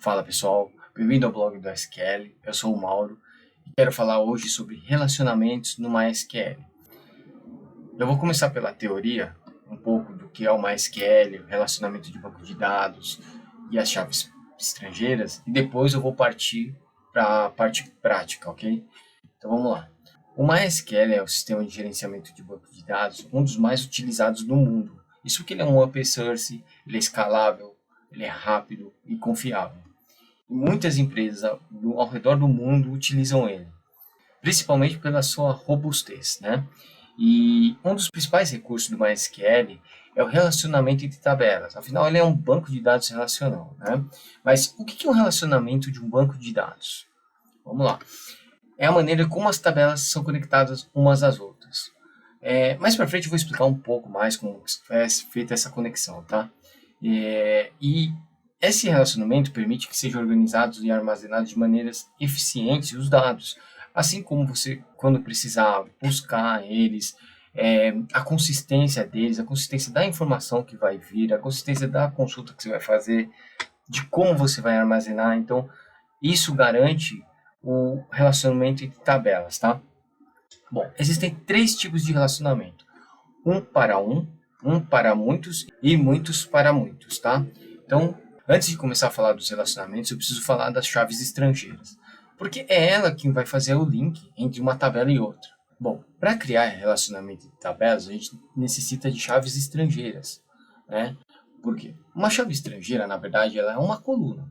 Fala pessoal, bem-vindo ao blog do SQL, eu sou o Mauro e quero falar hoje sobre relacionamentos no MySQL. Eu vou começar pela teoria, um pouco do que é o MySQL, o relacionamento de banco de dados e as chaves estrangeiras, e depois eu vou partir para a parte prática, ok? Então vamos lá. O MySQL é o sistema de gerenciamento de banco de dados, um dos mais utilizados no mundo. Isso que ele é um open source, ele é escalável, ele é rápido e confiável. Muitas empresas ao redor do mundo utilizam ele, principalmente pela sua robustez, né? E um dos principais recursos do MySQL é o relacionamento entre tabelas. Afinal, ele é um banco de dados relacional, né? Mas o que é um relacionamento de um banco de dados? Vamos lá. É a maneira como as tabelas são conectadas umas às outras. Mais para frente eu vou explicar um pouco mais como é feita essa conexão, tá? E esse relacionamento permite que sejam organizados e armazenados de maneiras eficientes os dados, assim como você, quando precisar buscar eles, a consistência deles, a consistência da informação que vai vir, a consistência da consulta que você vai fazer, de como você vai armazenar. Então, isso garante o relacionamento entre tabelas, tá? Bom, existem 3 tipos de relacionamento: um para muitos e muitos para muitos, tá? Então, antes de começar a falar dos relacionamentos, eu preciso falar das chaves estrangeiras, porque é ela quem vai fazer o link entre uma tabela e outra. Bom, para criar relacionamento de tabelas, a gente necessita de chaves estrangeiras, né? Por quê? Uma chave estrangeira, na verdade, ela é uma coluna,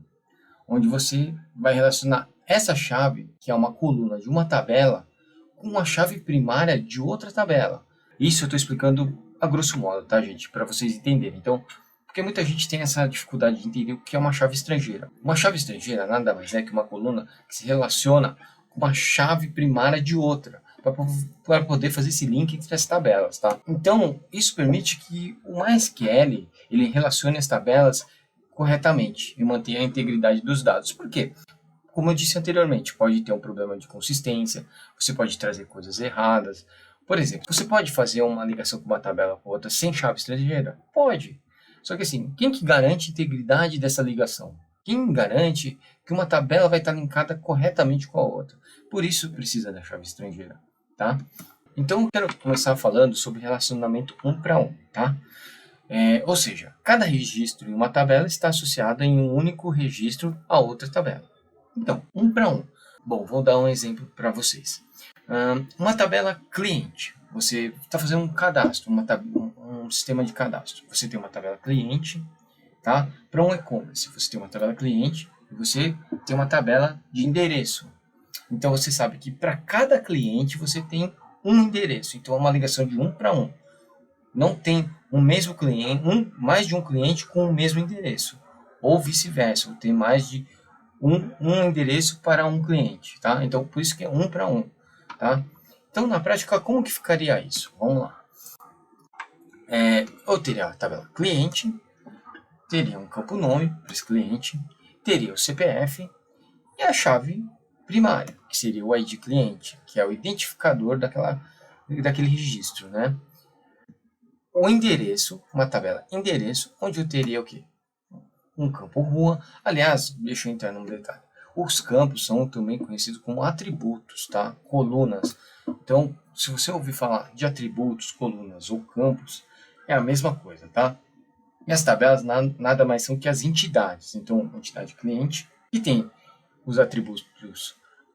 onde você vai relacionar essa chave, que é uma coluna de uma tabela, com a chave primária de outra tabela. Isso eu estou explicando a grosso modo, tá, gente? Para vocês entenderem. Então, porque muita gente tem essa dificuldade de entender o que é uma chave estrangeira. Uma chave estrangeira nada mais é que uma coluna que se relaciona com uma chave primária de outra, para poder fazer esse link entre as tabelas, tá? Então, isso permite que o MySQL ele relacione as tabelas corretamente e mantenha a integridade dos dados. Por quê? Como eu disse anteriormente, pode ter um problema de consistência, você pode trazer coisas erradas. Por exemplo, você pode fazer uma ligação com uma tabela com outra sem chave estrangeira? Pode. Só que assim, quem que garante a integridade dessa ligação? Quem garante que uma tabela vai estar linkada corretamente com a outra? Por isso precisa da chave estrangeira, tá? Então eu quero começar falando sobre relacionamento um para um, tá? Ou seja, cada registro em uma tabela está associado em um único registro a outra tabela. Então, um para um. Bom, vou dar um exemplo para vocês. Uma tabela cliente. Você está fazendo um cadastro, um sistema de cadastro. Você tem uma tabela cliente, tá? Para um e-commerce, você tem uma tabela cliente e você tem uma tabela de endereço. Então, você sabe que para cada cliente você tem um endereço. Então, é uma ligação de um para um. Não tem o mesmo cliente, mais de um cliente com o mesmo endereço. Ou vice-versa, ou tem mais de um endereço para um cliente, tá? Então, por isso que é um para um, tá? Então, na prática, como que ficaria isso? Vamos lá. Eu teria a tabela cliente, teria um campo nome para esse cliente, teria o CPF e a chave primária, que seria o ID cliente, que é o identificador daquele registro, né? O endereço, uma tabela endereço, onde eu teria o quê? Um campo rua. Aliás, deixa eu entrar num detalhe. Os campos são também conhecidos como atributos, tá? Colunas. Então, se você ouvir falar de atributos, colunas ou campos, é a mesma coisa, tá? E as tabelas nada mais são que as entidades. Então, entidade cliente, que tem os atributos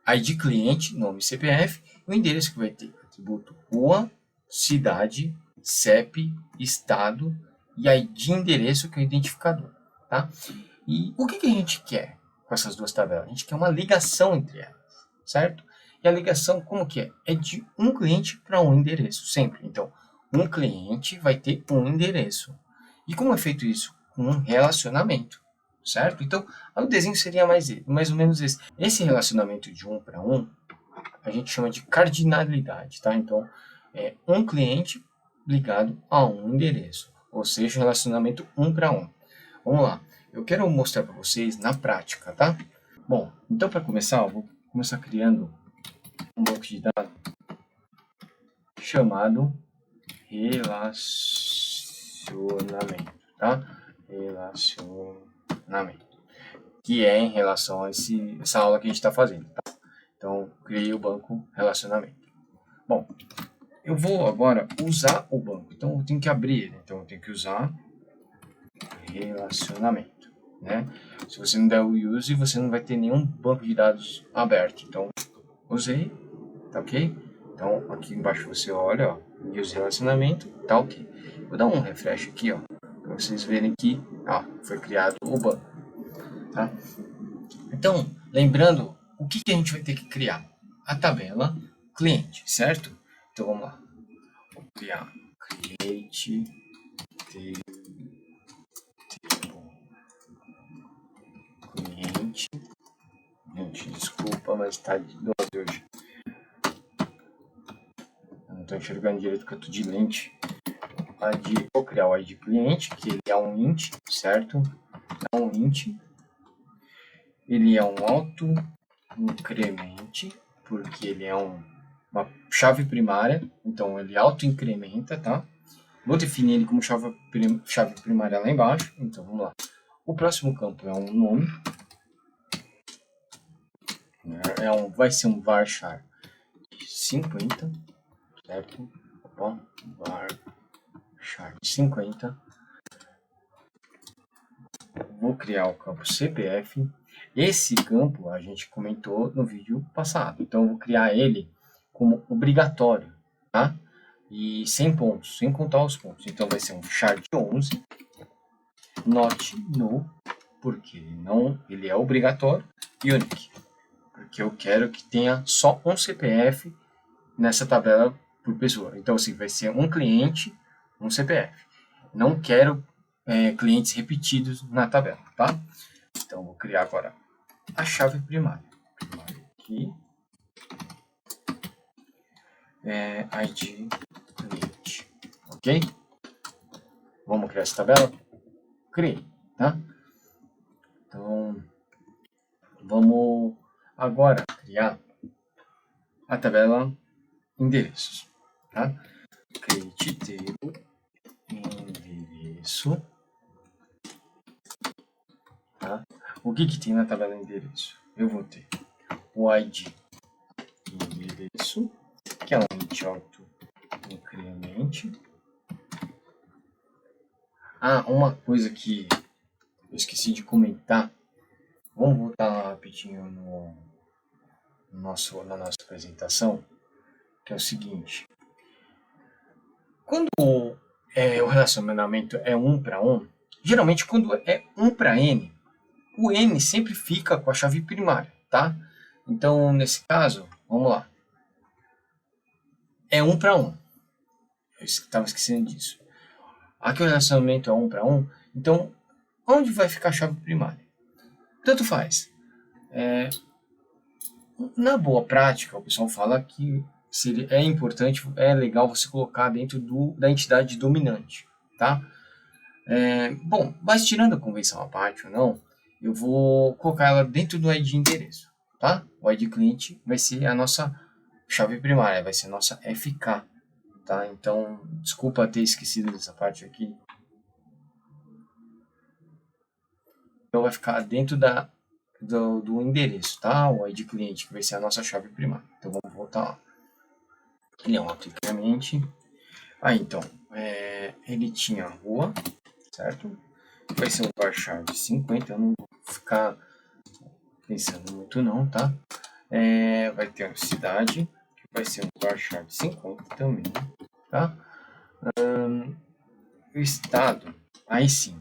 ID cliente, nome CPF, e o endereço que vai ter atributo rua, cidade, CEP, estado e ID endereço, que é o identificador, tá? E o que a gente quer com essas duas tabelas? A gente quer uma ligação entre elas, certo? E a ligação, como que é? É de um cliente para um endereço, sempre. Então, um cliente vai ter um endereço. E como é feito isso? Com um relacionamento, certo? Então, o desenho seria mais ou menos esse. Esse relacionamento de um para um, a gente chama de cardinalidade, tá? Então, é um cliente ligado a um endereço, ou seja, relacionamento um para um. Vamos lá, eu quero mostrar para vocês na prática, tá? Bom, então para começar, eu vou começar criando um banco de dados chamado relacionamento, tá? Relacionamento. que é em relação a essa aula que a gente está fazendo, tá? Então, criei o banco relacionamento. Bom, eu vou agora usar o banco, então eu tenho que abrir ele, então eu tenho que usar relacionamento, né? Se você não der o use, você não vai ter nenhum banco de dados aberto, então usei, tá ok? Então aqui embaixo você olha, ó, use relacionamento, tá ok. Vou dar um refresh aqui, ó, para vocês verem que, ó, foi criado o banco, tá? Então, lembrando, o que a gente vai ter que criar? A tabela cliente, certo? Então vamos lá, vou criar create table cliente. Gente, desculpa, mas tá de 12 hoje. Eu não tô enxergando direito porque eu tô de lente. Vou criar o ID cliente, que ele é um int, certo? É um int. Ele é um auto incremente, porque ele é uma chave primária, então ele auto incrementa, tá? Vou definir ele como chave primária lá embaixo, então vamos lá. O próximo campo é um nome, vai ser um varchar 50, certo? Opa, varchar 50. Vou criar o campo CPF. Esse campo a gente comentou no vídeo passado, então eu vou criar ele como obrigatório, tá? E sem pontos, sem contar os pontos. Então vai ser um char de 11, not no, porque ele é obrigatório, e unique, porque eu quero que tenha só um CPF nessa tabela por pessoa. Então assim, vai ser um cliente, um CPF. Não quero clientes repetidos na tabela, tá? Então vou criar agora a chave primária. Aqui ID cliente, ok? Vamos criar essa tabela? Criei, tá? Então vamos agora criar a tabela endereços, tá? Create table endereço, tá? O que tem na tabela endereço? Eu vou ter o ID endereço, que é um int auto incremente. Uma coisa que eu esqueci de comentar, vamos voltar rapidinho na nossa apresentação, que é o seguinte: quando o relacionamento é 1 para 1, geralmente quando é 1 para n, o n sempre fica com a chave primária, tá? Então, nesse caso, vamos lá. É 1 para 1. Eu estava esquecendo disso. Aqui o relacionamento é 1 para 1, então onde vai ficar a chave primária? Tanto faz. Na boa prática, o pessoal fala que é importante, é legal você colocar dentro da entidade dominante, tá? Bom, mas tirando a convenção à parte ou não, eu vou colocar ela dentro do ID endereço, tá? O ID cliente vai ser a nossa chave primária, vai ser a nossa FK, tá? Então, desculpa ter esquecido dessa parte aqui. Então, vai ficar dentro do endereço, tá? O ID cliente, que vai ser a nossa chave primária. Então, vamos voltar lá. Ele é um autocremente. Então, ele tinha rua, certo? Vai ser um varchar de 50, eu não vou ficar pensando muito não, tá? Vai ter a cidade, que vai ser um varchar de 50 também, tá? O estado, aí sim.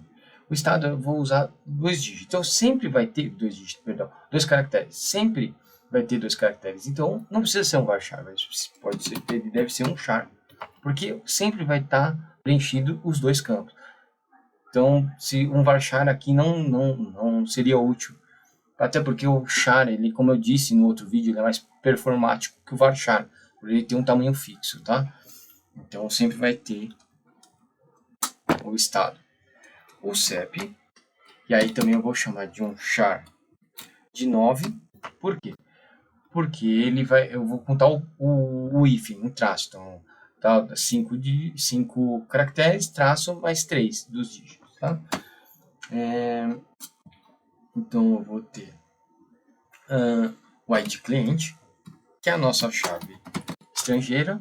O estado eu vou usar 2 dígitos, então sempre vai ter 2 dígitos, perdão, 2 caracteres, sempre vai ter 2 caracteres, então não precisa ser um varchar, pode ser, ele deve ser um char, porque sempre vai estar preenchido os 2 campos. Então, se um varchar aqui não seria útil, até porque o char, ele, como eu disse no outro vídeo, ele é mais performático que o varchar, por ele ter um tamanho fixo, tá? Então sempre vai ter o estado, o CEP, e aí também eu vou chamar de um char de 9, por quê? Porque eu vou contar o hífen, um traço, então tá, 5 caracteres, traço mais 3 dos dígitos, tá? Então eu vou ter o ID cliente, que é a nossa chave estrangeira,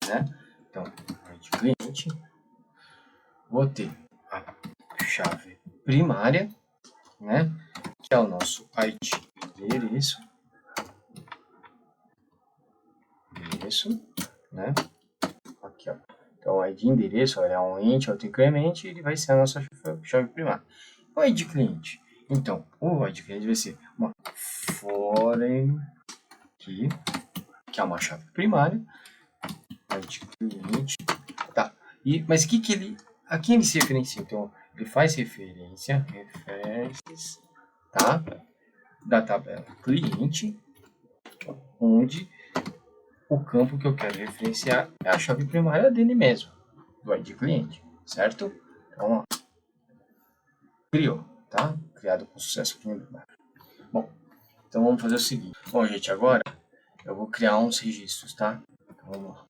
né? Então, ID cliente, vou ter a chave primária, né? Que é o nosso ID endereço, né? Aqui, ó. Então, o ID endereço é um ente autoincremente, ele vai ser a nossa chave primária. O ID cliente. Então, o ID cliente vai ser uma foreign key, que é uma chave primária. ID cliente. Tá. Mas que ele... A quem ele se referencia? Então, ele faz referência, references, tá? Da tabela cliente, onde o campo que eu quero referenciar é a chave primária dele mesmo, do ID cliente, certo? Então, ó, criou, tá? Criado com sucesso aqui embaixo. Bom, então vamos fazer o seguinte. Bom, gente, agora eu vou criar uns registros, tá? Então, vamos lá.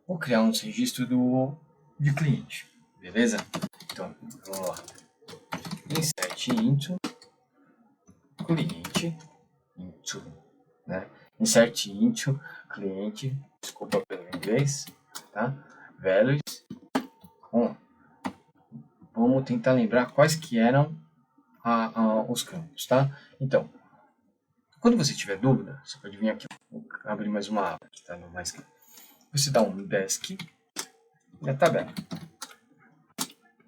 Vou criar uns registros de cliente, beleza? Então, vamos lá. Insert into cliente into, né? Insert into cliente, desculpa pelo inglês, tá? Values. Vamos tentar lembrar quais que eram os campos, tá? Então, quando você tiver dúvida, você pode vir aqui, vou abrir mais uma aba, que tá no mais. Você dá um desk e a tabela.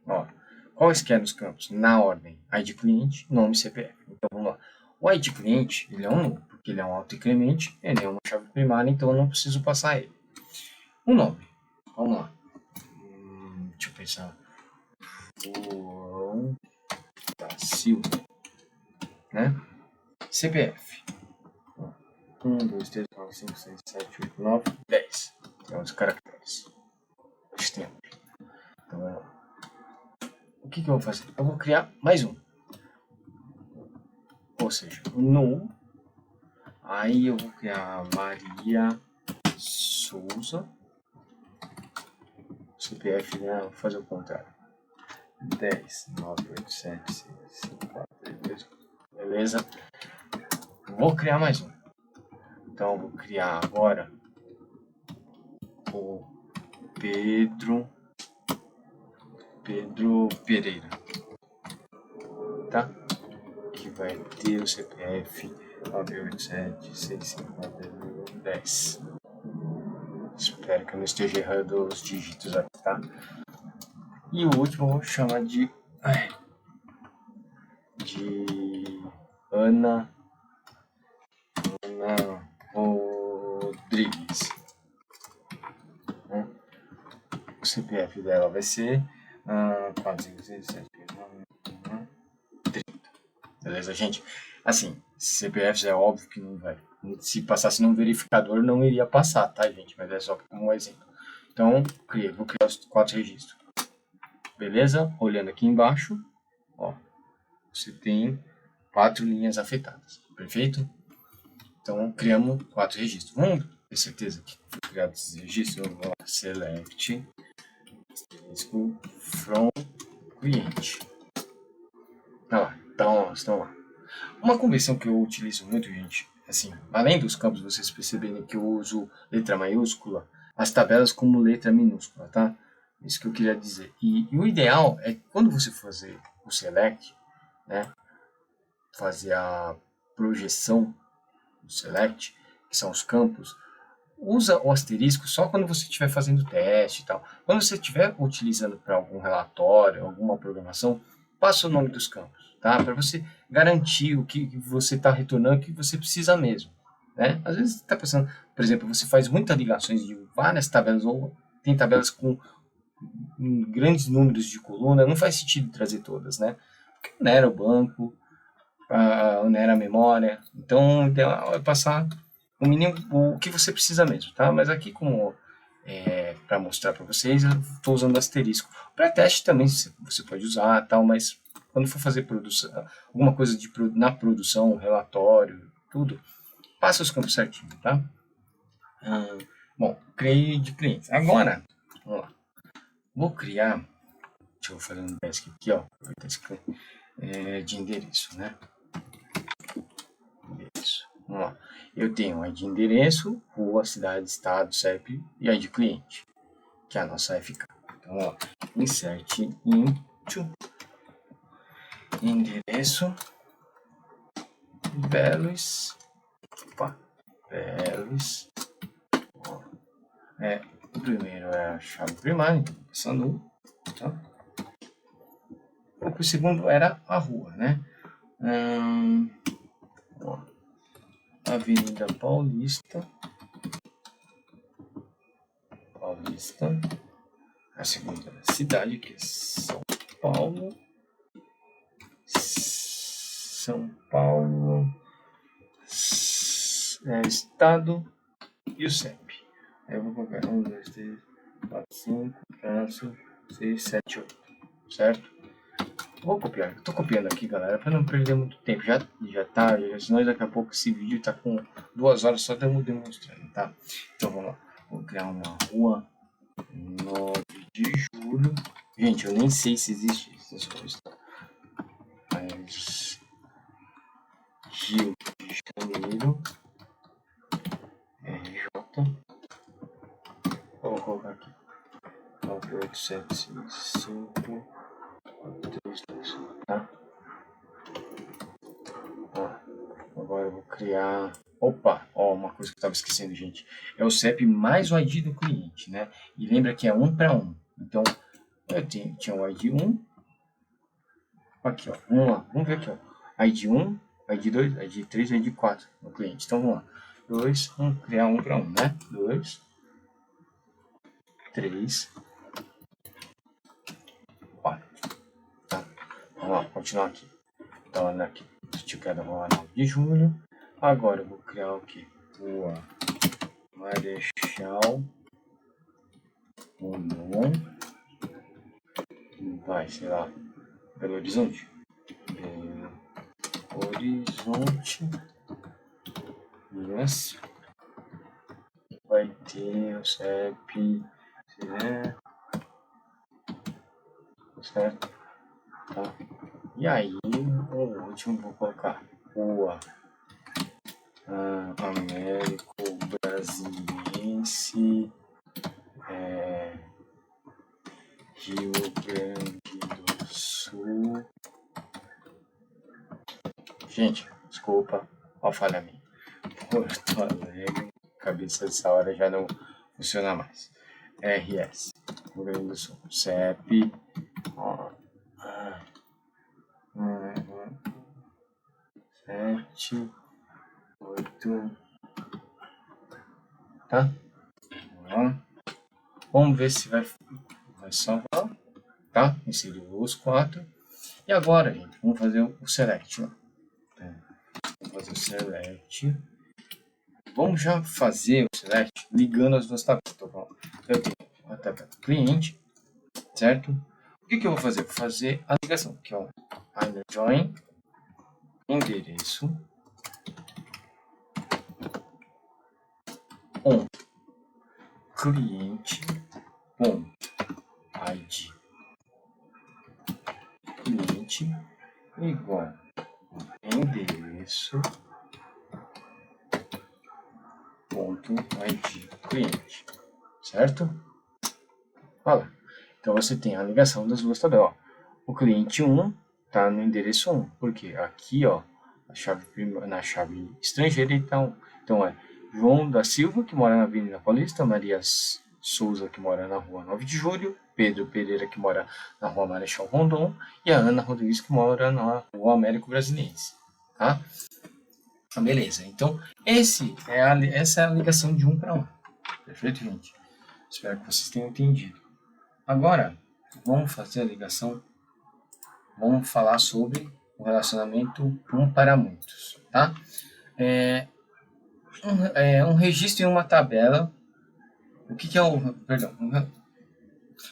Ó, quais que eram os campos? Na ordem, ID cliente, nome CPF. Então, vamos lá. O ID cliente, ele é um nulo, porque ele é um autoincremente, ele é uma chave primária, então eu não preciso passar ele. O nome, vamos lá. Deixa eu pensar. João da Silva, né? CPF. 1, 2, 3, 4, 5, 6, 7, 8, 9, 10. Tem os caracteres. Extremo. Então, o que eu vou fazer? Eu vou criar mais um. Ou seja, no. Aí eu vou criar Maria Souza. CPF, né? Vou fazer o contrário. 10, 9, 8, 7, 6, 5, 4, 3, 2. Beleza? Vou criar mais um. Então eu vou criar agora o Pedro Pereira, tá? Que vai ter o CPF 987-654-10. Espero que eu não esteja errando os dígitos aqui, tá? E o último eu vou chamar de Ana Rodrigues. O CPF dela vai ser 4, 5, 6, 7, 8, 9, 30. Beleza, gente? Assim, CPFs é óbvio que não vai. Se passasse num verificador, não iria passar, tá, gente? Mas é só como um exemplo. Então, vou criar os 4 registros. Beleza? Olhando aqui embaixo, ó, você tem 4 linhas afetadas. Perfeito? Então, criamos 4 registros. Vamos ter certeza que foi criado esses registros? Eu vou lá, select from cliente. Então, estão lá. Uma convenção que eu utilizo muito, gente, assim, além dos campos, vocês perceberem que eu uso letra maiúscula, as tabelas como letra minúscula, tá? Isso que eu queria dizer. E o ideal é que quando você fazer o select, né, fazer a projeção do select, que são os campos, usa o asterisco só quando você estiver fazendo teste e tal. Quando você estiver utilizando para algum relatório, alguma programação, passa o nome dos campos, tá? Para você garantir o que você está retornando, o que você precisa mesmo, né? Às vezes você está pensando, por exemplo, você faz muitas ligações de várias tabelas, ou tem tabelas com grandes números de coluna, não faz sentido trazer todas, né? Porque não era o banco, não era a memória, então o ideal é passar o mínimo, o que você precisa mesmo, tá? Mas aqui, como para mostrar para vocês, eu estou usando asterisco. Para teste também você pode usar, tal, mas quando for fazer produção, alguma coisa na produção, relatório, tudo, passa os campos certinho, tá? Bom, criei de clientes. Agora, vamos lá. Vou criar, deixa eu fazer um teste aqui, ó. de endereço, né? Endereço. Vamos lá. Eu tenho ID endereço, rua, cidade, estado, CEP e ID cliente, que é a nossa FK. Então, ó, insert into endereço values, ó, o primeiro é a chave primária, então passando 1, tá? O segundo era a rua, né? Ó, Avenida Paulista, a segunda é a cidade, que é São Paulo, estado e o CEP. Aí eu vou colocar 1, 2, 3, 4, 5, 6, 7, 8, certo? Vou copiar, estou copiando aqui, galera, para não perder muito tempo. Já tá, senão daqui a pouco esse vídeo tá com 2 horas só demonstrando, tá? Então vamos lá, vou criar uma rua 9 de julho. Gente, eu nem sei se existe essas coisas, mas Rio de Janeiro, RJ, vou colocar aqui 98765 432, tá? Agora eu vou criar... Opa, ó, uma coisa que eu estava esquecendo, gente. É o CEP mais o ID do cliente, né? E lembra que é 1 para 1. Então, eu tinha o ID 1. Aqui, ó. Vamos lá. Vamos ver aqui, ó. ID 1, ID 2, ID 3, ID 4 no cliente. Então, vamos lá. 2, vamos criar 1 para 1, né? 2, 3, 4. Tá? Vamos lá, continuar aqui. Então, aqui. Esticada Rua 9 de julho. Agora eu vou criar o que? Rua Marechal Rondon. Vai, sei lá, Belo Horizonte. Belo Horizonte. Minas. Vai ter o CEP, né? Certo? Tá? E aí, o último vou colocar Rua Américo Brasiliense, Rio Grande do Sul. Gente, desculpa, ó, falha minha. Porto Alegre, cabeça dessa hora já não funciona mais. RS, Rio Grande do Sul, CEP, ó, 7, 8, tá? Vamos ver se vai salvar, tá? Inseriu os 4. E agora, gente, vamos fazer o select, ó. Vamos fazer o select. Vamos já fazer o select ligando as duas tabelas. Então, eu tenho a tabela cliente, certo? O que eu vou fazer? Vou fazer a ligação, que é o join endereço on cliente ponto id cliente igual endereço ponto id cliente, certo? Olha lá. Então você tem a ligação das duas tabelas. Ó. O cliente 1 está no endereço 1, porque aqui, ó, na chave estrangeira, então é João da Silva, que mora na Avenida Paulista, Maria Souza, que mora na Rua 9 de Julho, Pedro Pereira, que mora na Rua Marechal Rondon, e a Ana Rodrigues, que mora na Rua Américo Brasiliense. Tá? Beleza, então essa é a ligação de 1 para 1. Perfeito, gente? Espero que vocês tenham entendido. Agora, vamos fazer a ligação, vamos falar sobre o relacionamento 1 para muitos, tá? Um registro em uma tabela. O que é o... Perdão.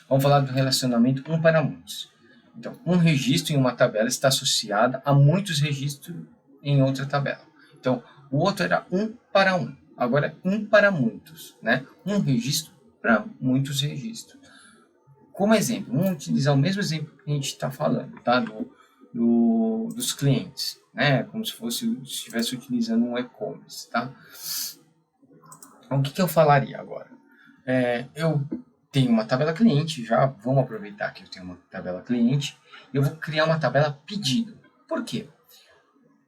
Vamos falar do relacionamento 1 para muitos. Então, um registro em uma tabela está associado a muitos registros em outra tabela. Então, o outro era 1 para 1. Agora é 1 para muitos, né? Um registro para muitos registros. Como exemplo, vamos utilizar o mesmo exemplo que a gente está falando, tá? dos clientes, né? Como se estivesse utilizando um e-commerce, tá? Então, o que eu falaria agora? Eu tenho uma tabela cliente, já vamos aproveitar que eu tenho uma tabela cliente, eu vou criar uma tabela pedido. Por quê?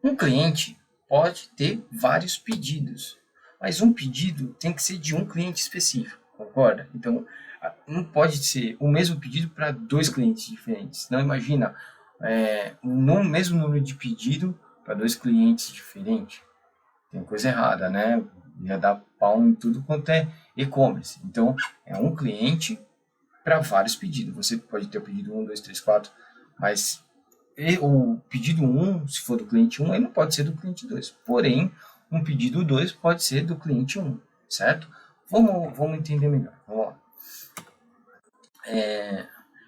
Um cliente pode ter vários pedidos, mas um pedido tem que ser de um cliente específico, concorda? Então, não pode ser o mesmo pedido para dois clientes diferentes. Não imagina um mesmo número de pedido para dois clientes diferentes. Tem coisa errada, né? Ia dar pau em tudo quanto é e-commerce. Então, é um cliente para vários pedidos. Você pode ter o pedido 1, 2, 3, 4, mas o pedido 1, se for do cliente 1, ele não pode ser do cliente 2. Porém, um pedido 2 pode ser do cliente 1, certo? Vamos entender melhor. Vamos lá.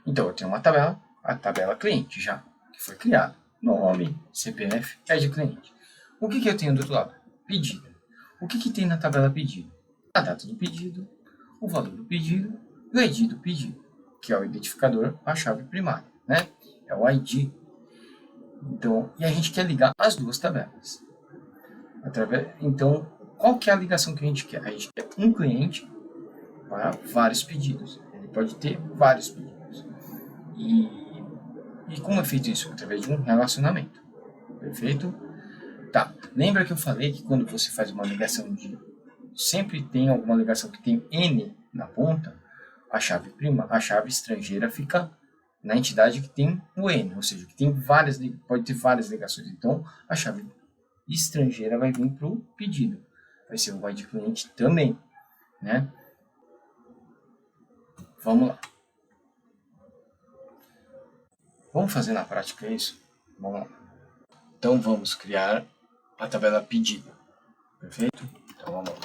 Então, eu tenho uma tabela, a tabela cliente já, que foi criada. Nome, CPF, de cliente. O que eu tenho do outro lado? Pedido. O que tem na tabela pedido? A data do pedido, o valor do pedido e o ID do pedido, que é o identificador, a chave primária, né? É o ID. Então, e a gente quer ligar as duas tabelas. Então, qual que é a ligação que a gente quer? A gente quer um cliente para vários pedidos. Ele pode ter vários pedidos. E como é feito isso? Através de um relacionamento. Perfeito? Tá. Lembra que eu falei que quando você faz uma ligação sempre tem alguma ligação que tem N na ponta, a chave estrangeira fica na entidade que tem o N, ou seja, que tem pode ter várias ligações. Então, a chave estrangeira vai vir para o pedido. Vai ser o ID cliente também, né? Vamos lá. Vamos fazer na prática isso? Vamos lá. Então, vamos criar a tabela pedido. Perfeito? Então, vamos lá.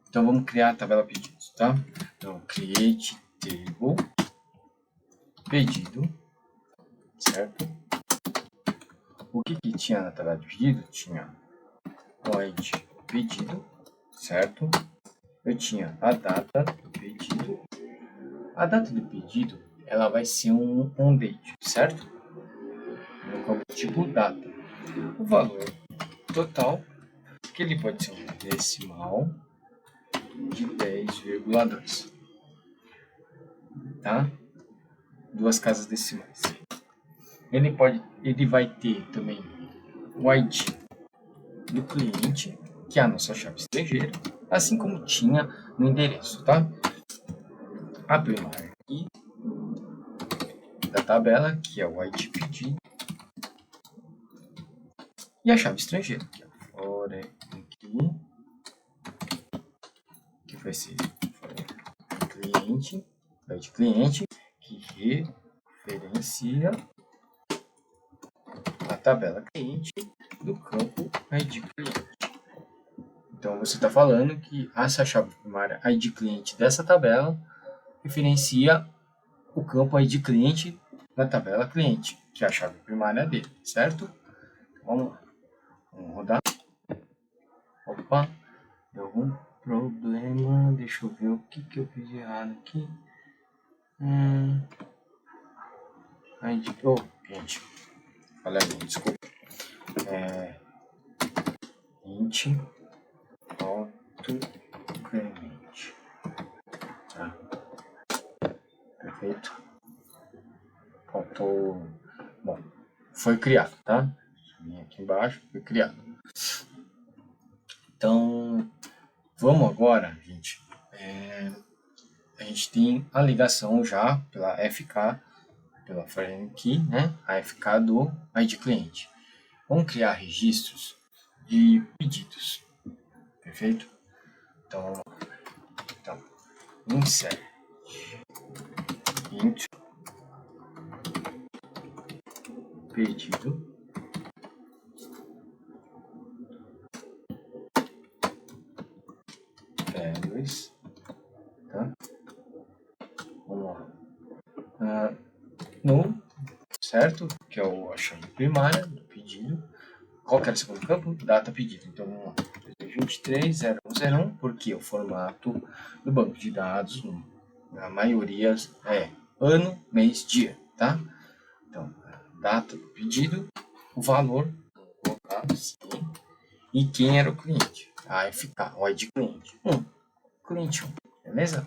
Então, vamos criar a tabela pedidos, tá? Então, create table pedido, certo? O que tinha na tabela de pedido? Tinha o ID pedido, certo? Eu tinha a data do pedido. A data do pedido, ela vai ser um date, certo? No campo tipo data. O valor total, que ele pode ser um decimal de 10,2, tá? Duas casas decimais. Ele vai ter também o ID do cliente, que é a nossa chave estrangeira, assim como tinha no endereço, tá? A primária aqui da tabela, que é o ID pedido, e a chave estrangeira, que é fora aqui, que vai ser cliente, ID cliente, que referencia a tabela cliente do campo ID cliente. Então, você está falando que essa chave primária ID cliente dessa tabela referencia o campo ID cliente da tabela cliente, que é a chave primária dele, certo? Vamos lá. Vamos rodar. Opa, deu algum problema. Deixa eu ver o que eu fiz de errado aqui. Gente, olha aí, desculpa. Int autocrement. Tá. Perfeito. Faltou. Bom, foi criado, tá? Vim aqui embaixo, foi criado. Então, vamos agora, gente. A gente tem a ligação já pela FK, pela foreign key, né? A FK do ID cliente. Vamos criar registros de pedidos. Perfeito? Então insert int pedido values, tá? Vamos lá. No, certo? Que é a chave primária do pedido. Qual que era o segundo campo? Data pedido. Então, vamos lá. 23.0101, porque o formato do banco de dados, na maioria, é ano, mês, dia, tá? Então, data do pedido, o valor, vou colocar assim, e quem era o cliente. Aí fica o ID cliente 1, cliente 1, beleza?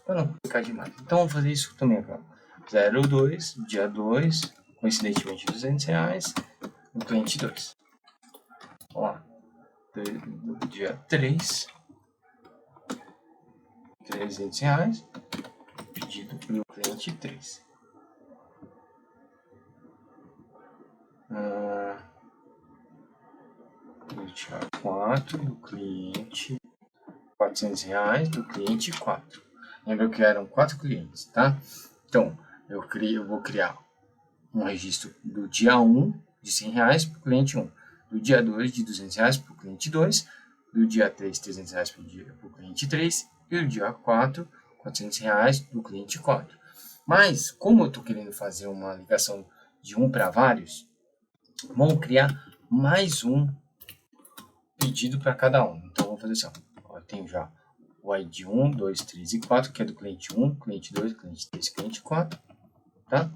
Para não complicar demais. Então vamos fazer isso também agora. 02, dia 2, coincidentemente R$200, o cliente 2. Vamos lá. Do dia 3, R$300, pedido para o cliente 3. Do dia 4, do cliente R$400, do cliente 4. Lembra que eram 4 clientes, tá? Então, eu vou criar um registro do dia 1 de R$100 para o cliente 1, do dia 2 de R$200 para o cliente 2, do dia 3 R$300 para o cliente 3 e do dia 4 R$400 do cliente 4. Mas, como eu estou querendo fazer uma ligação de 1 para vários, vamos criar mais um pedido para cada um. Então, vamos fazer assim, ó, eu tenho já o ID 1, 2, 3 e 4, que é do cliente 1, cliente 2, cliente 3, cliente 4, tá?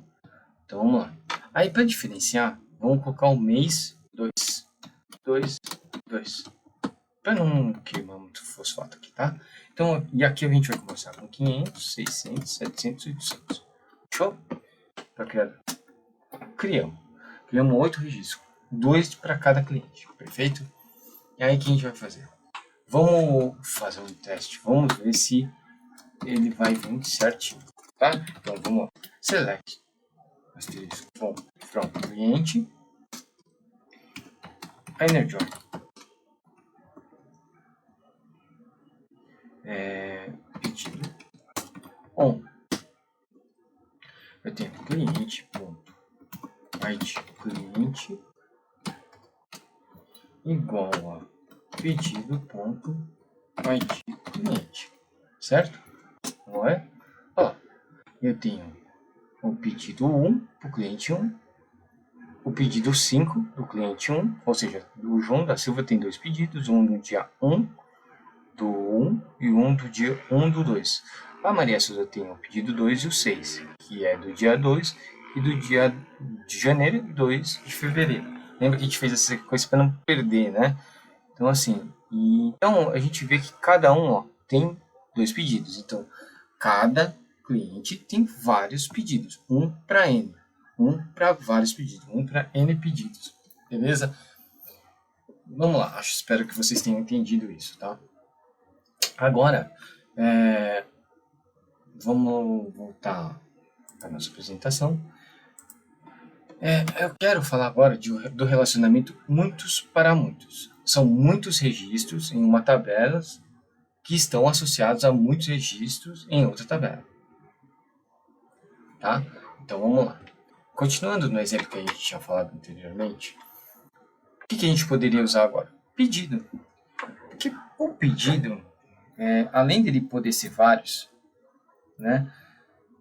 Então, vamos lá. Aí, para diferenciar, vamos colocar o mês 2, 2, 2. Para não queimar muito fosfato aqui, tá? Então, e aqui a gente vai começar com 500, 600, 700 e 800. Show? Para criar. Criamos 8 registros. 2 para cada cliente. Perfeito? E aí, o que a gente vai fazer? Vamos fazer um teste. Vamos ver se ele vai vir certinho, tá? Então, vamos lá. Select. From cliente. Energy. Pedido on. Eu tenho cliente ponto ID cliente igual a pedido ponto ID cliente, certo? Não é? Ó, eu tenho o pedido 1 para o cliente 1, o pedido 5 do cliente 1, ou seja, o João da Silva tem 2 pedidos, um do dia 1 do 1 e um do dia 1 do 2. A Maria Souza tem o pedido 2 e o 6, que é do dia 2 e do dia de janeiro e 2 de fevereiro. Lembra que a gente fez essa sequência para não perder, né? Então, assim, então a gente vê que cada um tem 2 pedidos. Então, cada cliente tem vários pedidos, um para N, um para vários pedidos, um para N pedidos, beleza? Vamos lá, espero que vocês tenham entendido isso, tá? Agora, vamos voltar para a nossa apresentação. Eu quero falar agora do relacionamento muitos para muitos. São muitos registros em uma tabela que estão associados a muitos registros em outra tabela. Tá? Então, vamos lá. Continuando no exemplo que a gente tinha falado anteriormente, o que a gente poderia usar agora? Pedido. Porque o pedido, além dele poder ser vários, né?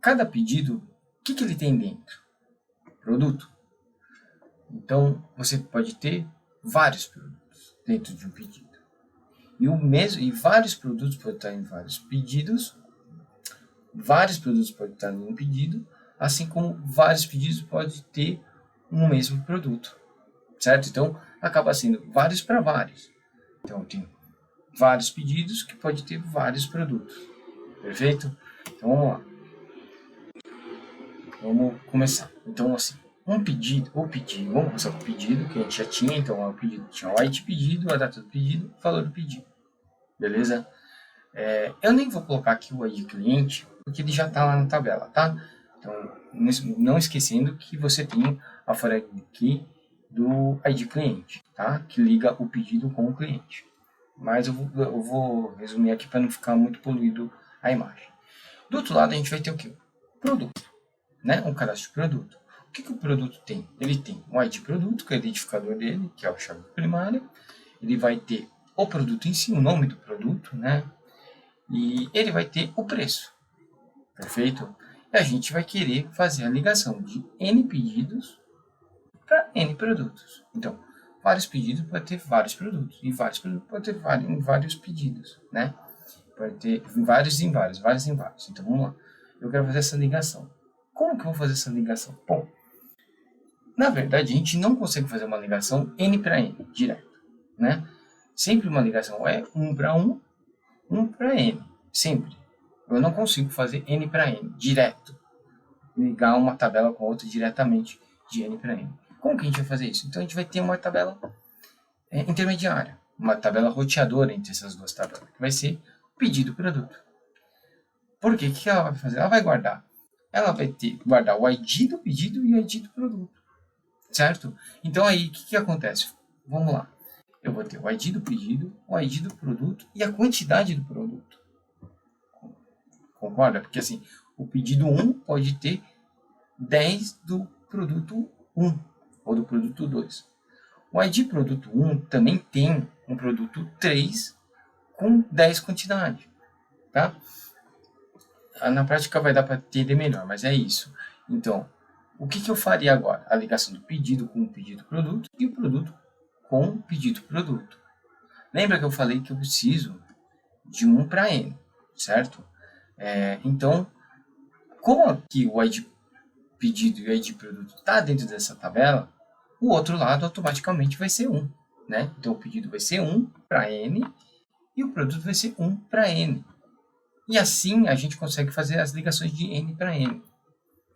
Cada pedido, o que ele tem dentro? Produto. Então, você pode ter vários produtos dentro de um pedido. E vários produtos podem estar em vários pedidos. Vários produtos podem estar em um pedido, assim como vários pedidos podem ter um mesmo produto. Certo? Então, acaba sendo vários para vários. Então, eu tenho vários pedidos que pode ter vários produtos. Perfeito? Então, vamos lá. Vamos começar. Então, assim, vamos começar com o pedido que a gente já tinha. Então, o pedido tinha o ID pedido, a data do pedido, o valor do pedido. Beleza? Eu nem vou colocar aqui o ID cliente, porque ele já está lá na tabela, tá? Então, não esquecendo que você tem a fora aqui do ID cliente, tá? Que liga o pedido com o cliente. Mas eu vou resumir aqui para não ficar muito poluído a imagem. Do outro lado, a gente vai ter o quê? Produto, né? Um cadastro de produto. O que o produto tem? Ele tem um ID produto, que é o identificador dele, que é a chave primária. Ele vai ter o produto em si, o nome do produto, né? E ele vai ter o preço. Perfeito? E a gente vai querer fazer a ligação de N pedidos para N produtos. Então, vários pedidos pode ter vários produtos. E vários produtos pode ter vários pedidos, né? Pode ter vários em vários, vários em vários. Então, vamos lá. Eu quero fazer essa ligação. Como que eu vou fazer essa ligação? Bom, Na verdade, a gente não consegue fazer uma ligação N para N, direto, né? Sempre uma ligação é 1 para 1, 1 para N, sempre. Eu não consigo fazer N para N, direto. Ligar uma tabela com a outra diretamente de N para N. Como que a gente vai fazer isso? Então, a gente vai ter uma tabela intermediária, uma tabela roteadora entre essas duas tabelas, que vai ser pedido produto. Por quê? O que ela vai fazer? Ela vai guardar. Ela vai guardar o ID do pedido e o ID do produto. Certo? Então aí, o que acontece? Vamos lá. Eu vou ter o ID do pedido, o ID do produto e a quantidade do produto. Concorda? Porque assim, o pedido 1 pode ter 10 do produto 1 ou do produto 2. O ID produto 1 também tem um produto 3 com 10 quantidade. Tá? Na prática vai dar para entender melhor, mas é isso. Então, o que eu faria agora? A ligação do pedido com o pedido produto e o produto com o pedido produto. Lembra que eu falei que eu preciso de 1 para N, certo? Então, como aqui o ID pedido e o ID produto está dentro dessa tabela, o outro lado automaticamente vai ser 1. Né? Então, o pedido vai ser 1 para N e o produto vai ser 1 para N. E assim a gente consegue fazer as ligações de N para N,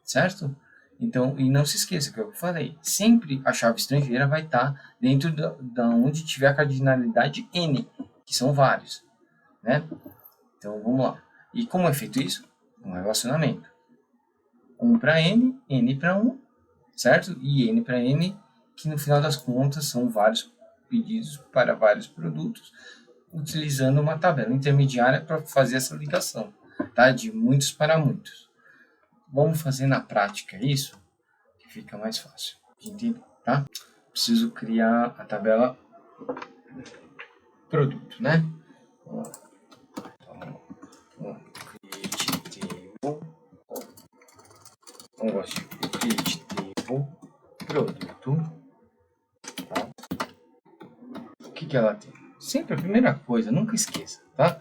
certo? Então, e não se esqueça que eu falei, sempre a chave estrangeira vai estar dentro da onde tiver a cardinalidade N, que são vários, né? Então, vamos lá. E como é feito isso? Um relacionamento. 1 para N, N para 1, certo? E N para N, que no final das contas são vários pedidos para vários produtos, utilizando uma tabela intermediária para fazer essa ligação, tá? De muitos para muitos. Vamos fazer na prática isso, que fica mais fácil de entender, tá? Preciso criar a tabela produto, né? Vamos lá. Create table. Não gosto de create table produto. Tá? O que ela tem? Sempre a primeira coisa, nunca esqueça, tá?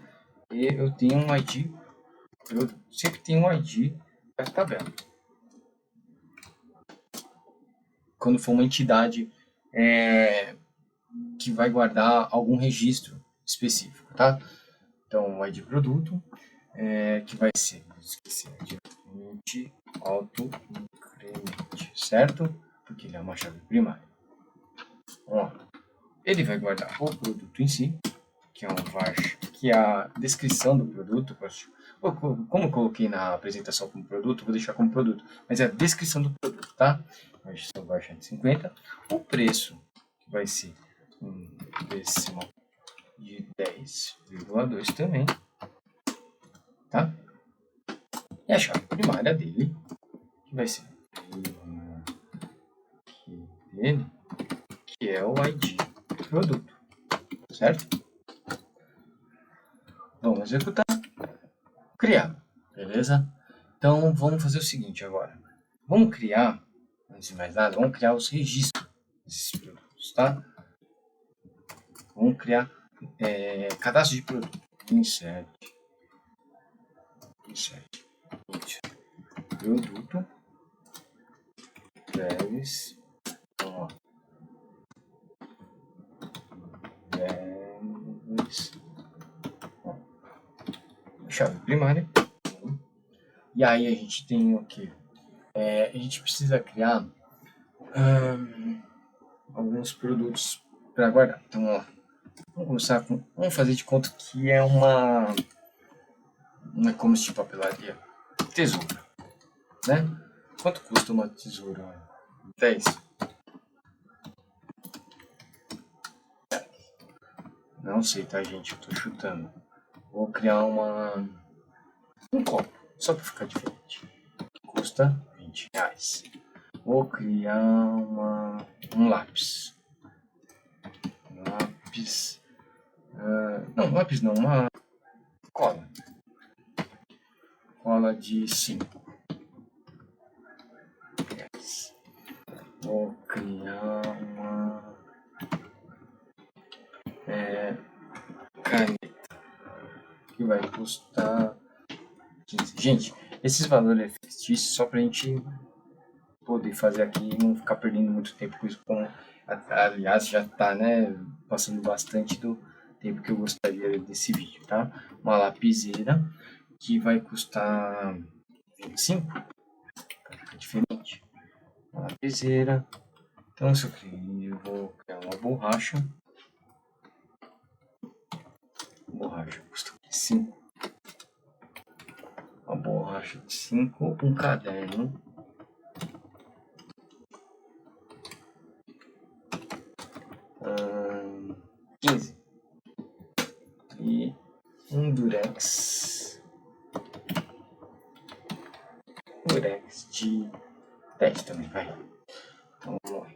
Eu tenho um ID, eu sempre tenho um ID da tabela. Quando for uma entidade que vai guardar algum registro específico, tá? Então, o ID produto, que vai ser, esqueci, int auto increment, certo? Porque ele é uma chave primária. Ó, ele vai guardar o produto em si, que é um var, que é a descrição do produto. Como eu coloquei na apresentação como produto, vou deixar como produto, mas é a descrição do produto, tá? Versão var 150. O preço, que vai ser um decimal de 10,2 também, tá? E a chave primária dele, que vai ser dele, que é o ID produto, certo? Vamos executar, criar, beleza? Então, vamos fazer o seguinte agora. Vamos criar, antes de mais nada, vamos criar os registros desses produtos, tá? Vamos criar cadastro de produto. Insert produto, values, chave primária. E aí a gente tem o que? A gente precisa criar alguns produtos para guardar. Então, ó, vamos começar com. Vamos fazer de conta que é uma e-commerce de papelaria. Tesoura, né? Quanto custa uma tesoura? 10. Não sei, tá, gente? Eu tô chutando. Vou criar um copo, só para ficar diferente. Custa R$20. Vou criar um lápis. Não, lápis não, uma cola. Cola de 5. Vou criar uma caneta, que vai custar 15. Gente, esses valores é fictício só pra gente poder fazer aqui e não ficar perdendo muito tempo com isso, como aliás já está, né, passando bastante do tempo que eu gostaria desse vídeo, tá? Uma lapiseira que vai custar 25, para ficar diferente. Uma lapiseira. Então, se eu vou criar uma borracha. Borracha custa 5. Uma borracha de 5, um caderno. Hum, 15. E um durex. Durex de 10 também, vai. Então, vamos lá.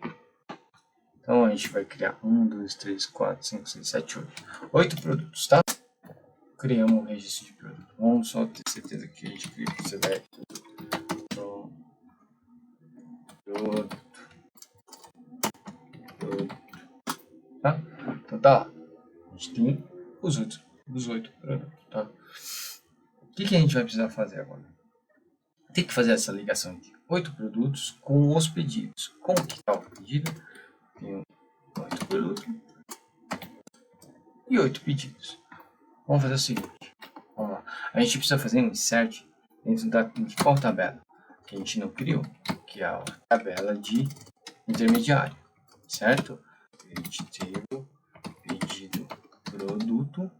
Então, a gente vai criar 1, 2, 3, 4, 5, 6, 7, 8. 8 produtos, tá? Criamos um registro de produto. Vamos só ter certeza que a gente cria para você dar produto. Tá? Então tá lá. A gente tem os 8 produtos, tá? O que a gente vai precisar fazer agora? Tem que fazer essa ligação entre 8 produtos com os pedidos. Como que está o pedido? Tem 8 produtos e 8 pedidos. Vamos fazer o seguinte. Vamos lá. A gente precisa fazer um insert dentro de qual tabela? Que a gente não criou, que é a tabela de intermediário, certo? A gente teve pedido produto,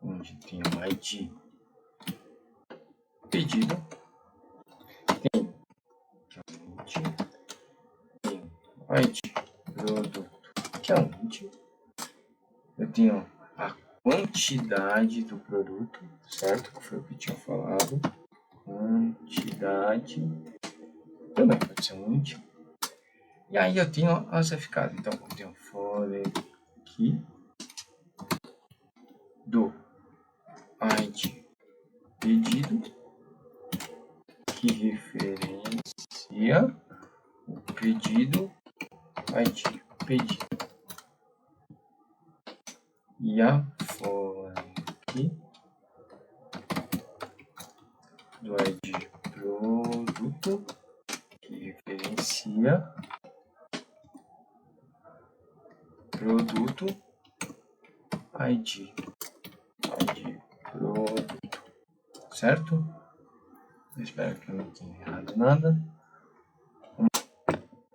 onde tem o ID pedido, tem o ID produto, que é um int. Eu tenho a quantidade do produto, certo? Que foi o que eu tinha falado. Quantidade também pode ser um int. E aí eu tenho as eficazes. Então eu tenho for aqui do ID pedido que referencia o pedido ID pedido. E a for aqui do ID produto que referencia produto ID produto, certo? Eu espero que eu não tenha errado nada.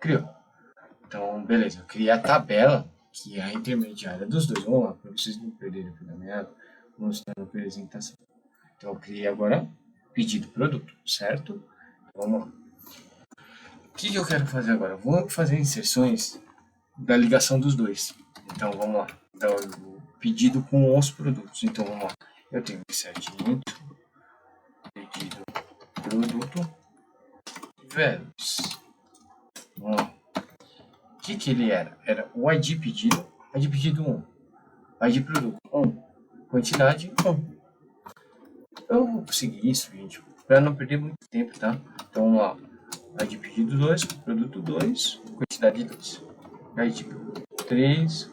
Criou. Então, beleza, eu criei a tabela que é a intermediária dos dois. Vamos lá, para vocês não perderem aqui na minha mostrar a apresentação. Então, eu criei agora pedido produto, certo? Vamos lá. O que eu quero fazer agora? Vou fazer inserções da ligação dos dois. Então, vamos lá. Então, o pedido com os produtos. Então, vamos lá. Eu tenho insert intro, pedido produto, values. Vamos lá. O que ele era? Era o ID pedido 1, ID produto 1, quantidade 1. Eu vou conseguir isso, gente, para não perder muito tempo, tá? Então, vamos lá. ID pedido 2, produto 2, quantidade 2. ID 3,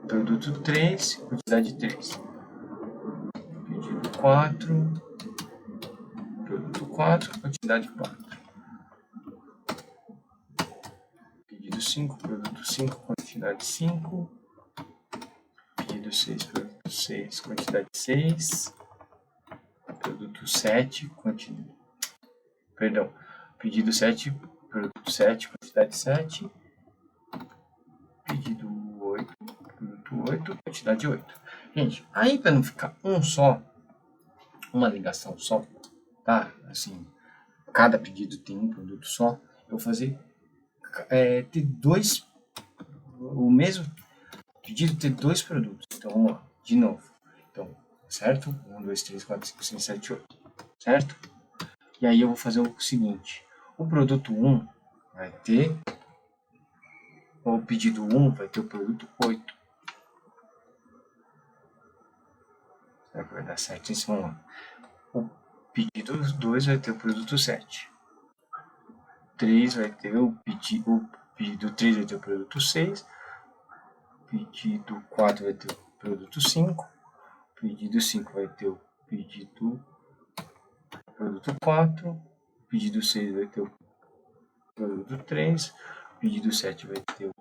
produto 3, quantidade 3. Pedido 4, produto 4, quantidade 4. Pedido 5, produto 5, quantidade 5. Pedido 6, produto 6, quantidade 6. Produto 7, pedido 7, produto 7, quantidade 7. Pedido 8, produto 8, quantidade 8. Gente, aí para não ficar uma ligação só, tá? Assim, cada pedido tem um produto só, eu vou fazer ter dois, o mesmo pedido ter dois produtos. Então, vamos lá, de novo. Então, certo? 1, 2, 3, 4, 5, 6, 7, 8. Certo? E aí eu vou fazer o seguinte. O produto 1 vai ter... O pedido 1 vai ter o produto 8. Será que vai dar certo isso? Vamos lá. O pedido 2 vai ter o produto 7. 3 vai ter o pedido 3 vai ter o produto 6. Pedido 4 vai ter o produto 5. Pedido 5 vai ter o pedido produto 4, o pedido 6 vai ter o produto 3, o pedido 7 vai ter o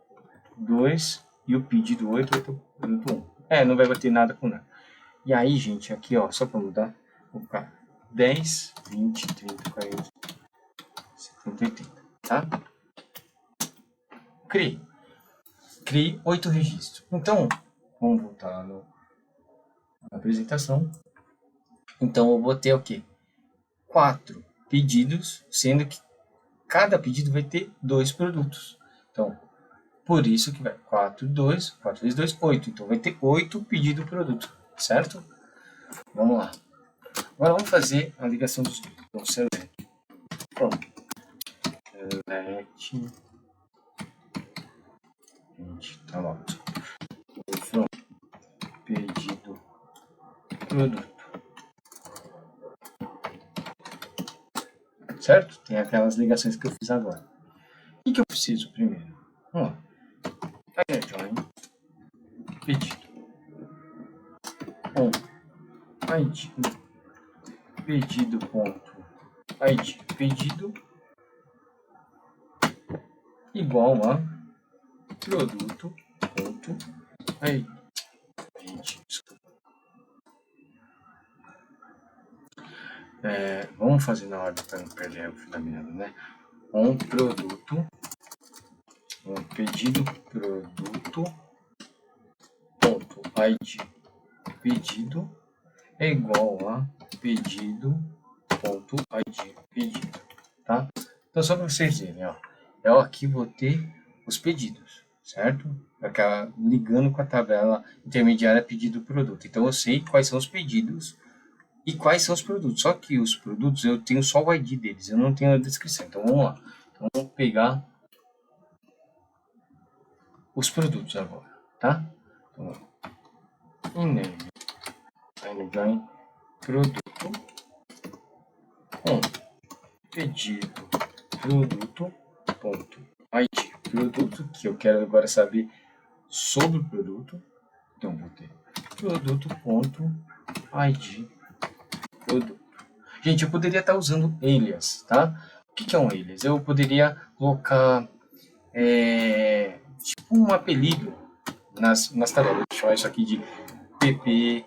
2 e o pedido 8 vai ter o produto 1. Não vai bater nada com nada. E aí, gente, aqui, ó, só para mudar, vou colocar 10, 20, 30, 40, 70, 80, tá? Criei 8 registros. Então, vamos voltar lá na apresentação. Então, eu vou ter o quê? 4 pedidos, sendo que cada pedido vai ter 2 produtos. Então, por isso que vai 4, 2, 4 vezes 2, 8. Então, vai ter 8 pedidos produto, certo? Vamos lá. Agora, vamos fazer a ligação dos dois. Então, select. Pronto. Select. Gente, tá lá. From pedido produto. Certo? Tem aquelas ligações que eu fiz agora. O que eu preciso primeiro? Vamos lá. Fire join. Pedido. ID. Pedido ponto ID. Pedido igual a produto ponto ID. Vamos fazer na ordem para não perder o fundamento, né? Produto, pedido produto ponto ID pedido é igual a pedido ponto ID pedido, tá? Então só para vocês verem, ó, eu aqui vou ter os pedidos, certo? Aquela ligando com a tabela intermediária pedido produto. Então eu sei quais são os pedidos e quais são os produtos. Só que os produtos eu tenho só o ID deles, eu não tenho a descrição. Então vamos lá. Então, vamos pegar os produtos agora, tá? Então, join produto com pedido produto ponto ID produto, que eu quero agora saber sobre o produto. Então vou ter produto ponto ID produto. Gente, eu poderia estar usando alias, tá? O que é um alias? Eu poderia colocar tipo um apelido nas tabelas. Vou chamar isso aqui de PP,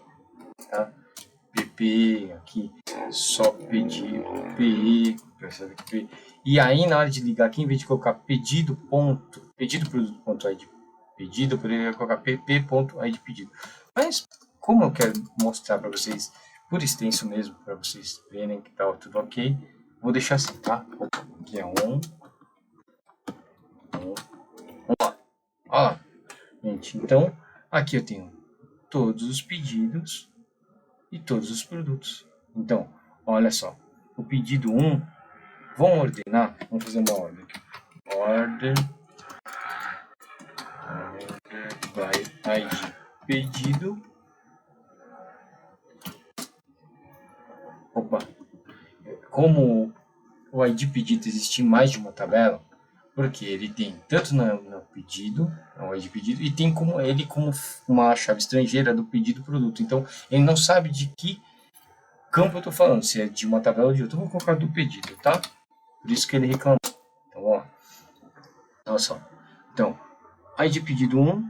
tá? PP, aqui só pedido, PE, e aí na hora de ligar aqui, em vez de colocar pedido produto ponto ID pedido, eu poderia colocar pp ponto ID pedido. Mas como eu quero mostrar para vocês por extenso mesmo, para vocês verem que tá tudo ok, vou deixar assim, tá? Aqui é vamos lá. Olha lá, gente, então aqui eu tenho todos os pedidos e todos os produtos. Então, olha só, o pedido 1, vamos ordenar, vamos fazer uma ordem aqui. Order by ID pedido. Opa, como o ID pedido existe em mais de uma tabela, porque ele tem tanto no pedido, no ID pedido, e tem como uma chave estrangeira do pedido produto. Então, ele não sabe de que campo eu estou falando, se é de uma tabela ou de outra. Eu vou colocar do pedido, tá? Por isso que ele reclamou. Então, ó, olha só. Então, ID pedido 1,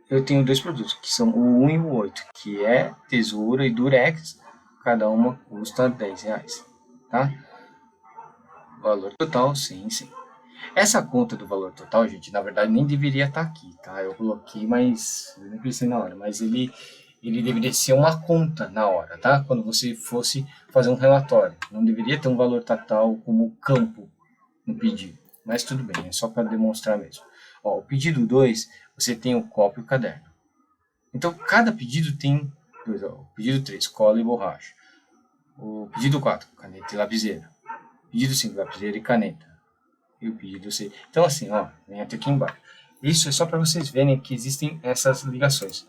eu tenho 2 produtos, que são o 1 e o 8, que é tesoura e durex, cada uma custa R$10, tá? Valor total, sim. Essa conta do valor total, gente, na verdade nem deveria estar aqui, tá? Eu coloquei, mas eu não pensei na hora, mas ele deveria ser uma conta na hora, tá? Quando você fosse fazer um relatório. Não deveria ter um valor total como campo no pedido. Mas tudo bem, é só para demonstrar mesmo. Ó, o pedido 2, você tem o copo e o caderno. Então, cada pedido tem dois. Ó, o pedido 3, cola e borracha. O pedido 4, caneta e lapiseira. Pedido 5, lapiseira e caneta. E o pedido 6. Então, assim, ó, vem até aqui embaixo. Isso é só para vocês verem que existem essas ligações.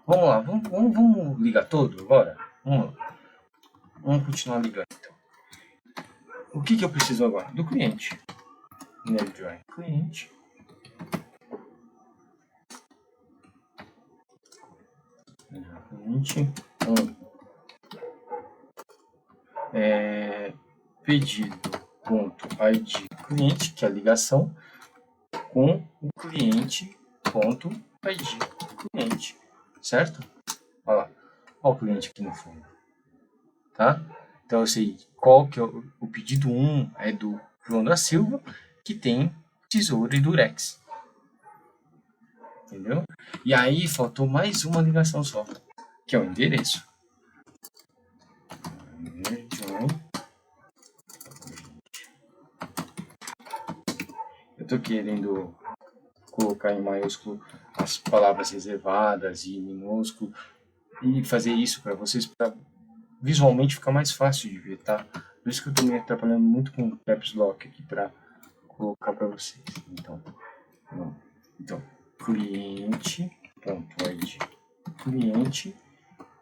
Vamos lá, vamos ligar todo agora? Vamos lá. Vamos continuar ligando, então. O que eu preciso agora? Do cliente. Join cliente. Cliente 1. pedido.id cliente, que é a ligação, com o cliente.id cliente, certo? Olha lá, olha o cliente aqui no fundo, tá? Então eu sei qual que é o pedido 1 é do João da Silva, que tem tesoura e durex. Entendeu? E aí faltou mais uma ligação só, que é o endereço. Eu tô querendo colocar em maiúsculo as palavras reservadas e minúsculo e fazer isso para vocês, para visualmente ficar mais fácil de ver, tá? Por isso que eu tô me atrapalhando muito com o caps lock aqui para colocar para vocês. Então cliente.id cliente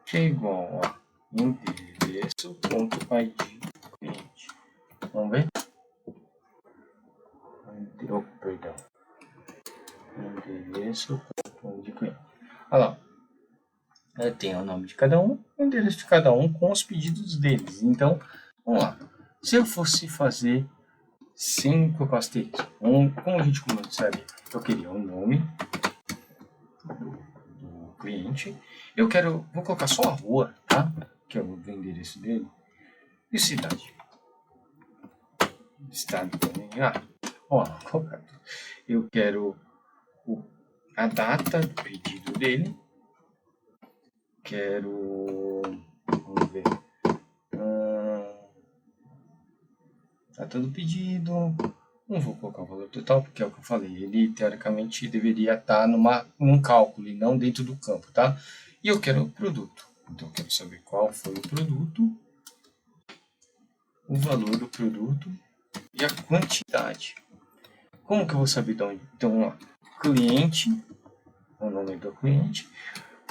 que é igual a endereço.id cliente. Vamos ver? Perdão. Endereço.id cliente. Olha lá. Tem o nome de cada um, o endereço de cada um com os pedidos deles. Então, vamos lá. Se eu fosse fazer 5 pastéis, como a gente sabe, eu queria o nome do cliente. Vou colocar só a rua, tá? Que é o endereço dele. E cidade. Estado também. Eu quero a data do pedido dele. Vamos ver. Data do pedido. Não vou colocar o valor total, porque é o que eu falei. Ele, teoricamente, deveria estar num cálculo e não dentro do campo, tá? E eu quero o produto. Então, eu quero saber qual foi o produto, o valor do produto e a quantidade. Como que eu vou saber de onde? Então, vamos lá. Cliente, o nome do cliente,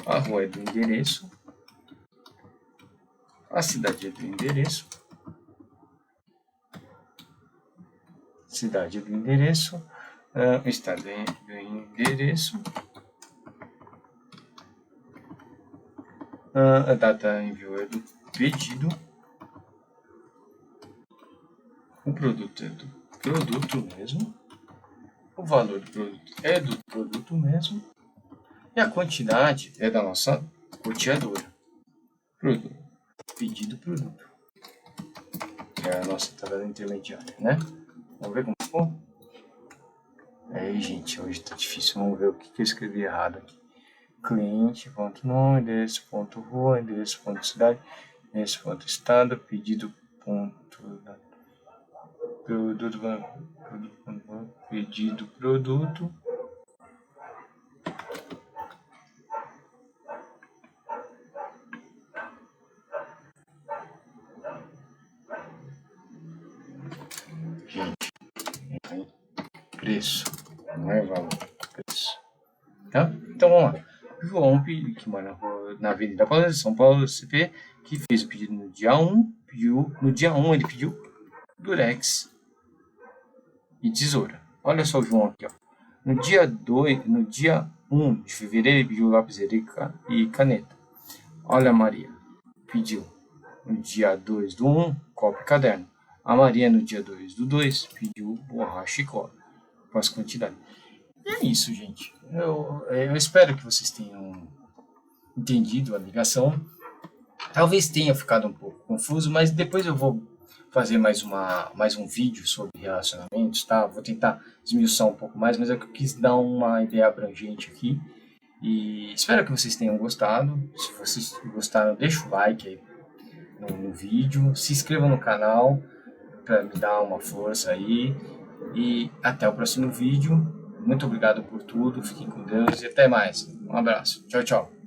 a rua é do endereço, a cidade é do endereço, o estado é do endereço, a data envio é do pedido, o produto é do produto mesmo, o valor do produto é do produto mesmo, e a quantidade é da nossa roteadora. Pedido produto. Que é a nossa tabela intermediária, né? Vamos ver como ficou? Aí, gente, hoje tá difícil. Vamos ver o que eu escrevi errado aqui. Cliente.nome, endereço.rua, endereço.cidade, endereço.estado, pedido. Pedido produto. Gente, preço, não é valor, preço. Tá? Então vamos lá. João, que mora na Avenida Paulista, São Paulo, CP, que fez o pedido no dia 1, no dia 1 ele pediu durex e tesoura. Olha só o João aqui, ó. No dia 1 de fevereiro ele pediu lapiseira e caneta. Olha a Maria, pediu no dia 2 do 1, copo e caderno. A Maria no dia 2 do 2 pediu borracha e cola. Com as quantidades. E é isso, gente. Eu espero que vocês tenham entendido a ligação. Talvez tenha ficado um pouco confuso, mas depois eu vou fazer mais um vídeo sobre relacionamentos, tá? Vou tentar esmiuçar um pouco mais, mas eu quis dar uma ideia abrangente aqui. E espero que vocês tenham gostado. Se vocês gostaram, deixa o like aí no vídeo. Se inscreva no canal para me dar uma força aí. E até o próximo vídeo. Muito obrigado por tudo. Fiquem com Deus e até mais. Um abraço. Tchau, tchau.